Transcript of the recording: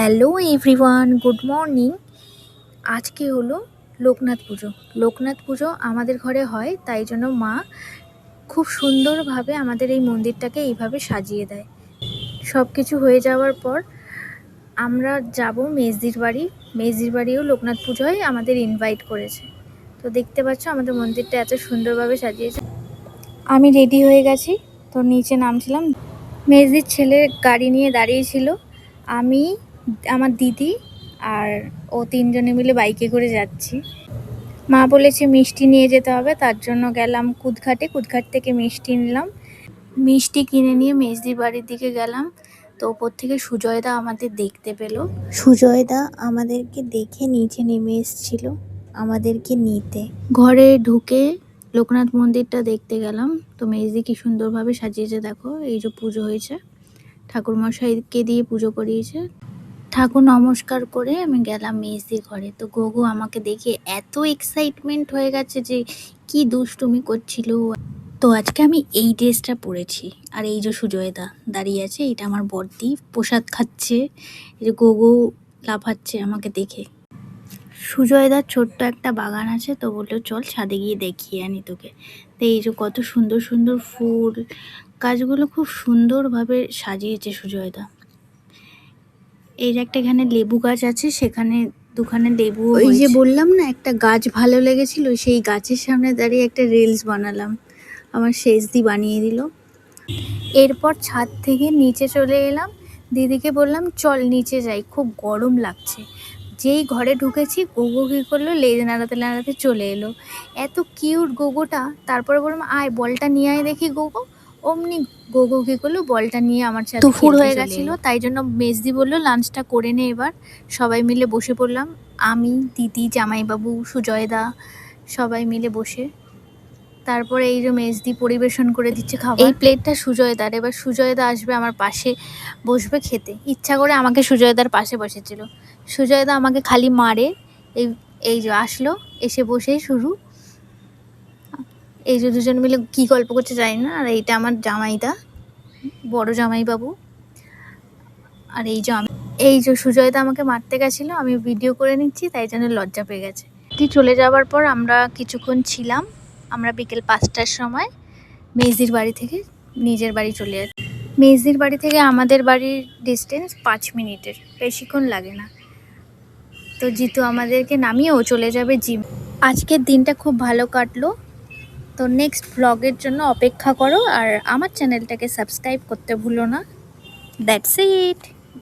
Hello everyone, good morning. আজকে হলো লোকনাথ পুজো। লোকনাথ পুজো আমাদের ঘরে হয়, তাই জন্য মা খুব সুন্দরভাবে আমাদের এই মন্দিরটাকে এইভাবে সাজিয়ে দেয়। সব কিছু হয়ে যাওয়ার পর আমরা যাব মেজদির বাড়ি। মেজদির বাড়িও লোকনাথ পুজোয় আমাদের ইনভাইট করেছে। তো দেখতে পাচ্ছ আমাদের মন্দিরটা এত সুন্দরভাবে সাজিয়েছে। আমি রেডি হয়ে গেছি, তো নিচে নামছিলাম। মেজদির ছেলে গাড়ি নিয়ে দাঁড়িয়েছিল, আমি, আমার দিদি আর ও তিনজনে মিলে বাইকে করে যাচ্ছি। মা বলেছে মিষ্টি নিয়ে যেতে হবে, তার জন্য গেলাম কুদঘাটে। কুদঘাট থেকে মিষ্টি নিলাম। মিষ্টি কিনে নিয়ে মেজদির বাড়ির দিকে গেলাম। তো ওপর থেকে সুজয়দা আমাদের দেখতে পেলো। সুজয়দা আমাদেরকে দেখে নিচে নেমে এসেছিল আমাদেরকে নিতে। ঘরে ঢুকে লোকনাথ মন্দিরটা দেখতে গেলাম। তো মেজদি কি সুন্দরভাবে সাজিয়েছে দেখো। এই যে পুজো হয়েছে, ঠাকুরমশাইকে দিয়ে পুজো করিয়েছে। ঠাকুর নমস্কার করে আমি গেলাম মেজদির ঘরে। তো গোগো আমাকে দেখে এত এক্সাইটমেন্ট হয়ে গেছে যে কি দুষ্টুমি করছিল। তো আজকে আমি এই ড্রেসটা পরেছি, আর এই যে সুজয়দা দাঁড়িয়ে আছে, এটা আমার বড়দি প্রসাদ খাচ্ছে। এই যে গোগো লাফাচ্ছে আমাকে দেখে। সুজয়দার ছোট্ট একটা বাগান আছে, তো বললো চল ছাদে গিয়ে দেখিয়ে আনি তোকে। তো এই যে কত সুন্দর সুন্দর ফুল, গাছগুলো খুব সুন্দরভাবে সাজিয়েছে সুজয়দা। এই যে একটা এখানে লেবু গাছ আছে, সেখানে দুখানে লেবু। ওই যে বললাম না একটা গাছ ভালো লেগেছিল, সেই গাছের সামনে দাঁড়িয়ে একটা রিলস বানালাম, আমার শেষদি বানিয়ে দিল। এরপর ছাদ থেকে নিচে চলে এলাম। দিদিকে বললাম চল নিচে যাই, খুব গরম লাগছে। যেই ঘরে ঢুকেছি গোগো কী করলো, লেজ নাড়াতে নাড়াতে চলে এলো। এত কিউট গোগোটা। তারপরে বললাম আয় বলটা নিয়ে আয় দেখি গোগো। অমনি গোগো কী করলো, বলটা নিয়ে আমার সাথে দুপুর হয়ে গেছিলো, তাই জন্য মেজদি বললো লাঞ্চটা করে নে এবার। সবাই মিলে বসে পড়লাম, আমি, দিদি, জামাইবাবু, সুজয়দা সবাই মিলে বসে। তারপরে এই যে মেজদি পরিবেশন করে দিচ্ছে খাবার। এই প্লেটটা সুজয়দার। এবার সুজয়দা আসবে আমার পাশে বসবে খেতে। ইচ্ছা করে আমাকে সুজয়দার পাশে বসেছিল। সুজয়দা আমাকে খালি মারে। এই এই যে আসলো, এসে বসেই শুরু। এই যে দুজন মিলে কি গল্প করছে জানি না। আর এইটা আমার জামাইদা, বড় জামাইবাবু। আর এই যে আমি, এই যে সুজয়দা আমাকে মারতে গেছিলো, আমি ভিডিও করে নিচ্ছি, তাই জন্য লজ্জা পেয়ে গেছে। চলে যাওয়ার পর আমরা কিছুক্ষণ ছিলাম। আমরা বিকেল 5টার সময় মেজদির বাড়ি থেকে নিজের বাড়ি চলে যাচ্ছি। মেজদির বাড়ি থেকে আমাদের বাড়ির ডিস্টেন্স 5 মিনিটের, বেশিক্ষণ লাগে না। তো জিতু আমাদেরকে নামিয়েও চলে যাবে জিম। আজকের দিনটা খুব ভালো কাটলো। তো নেক্সট ব্লগের জন্য অপেক্ষা করো, আর আমার চ্যানেলটাকে সাবস্ক্রাইব করতে ভুলো না। That's it.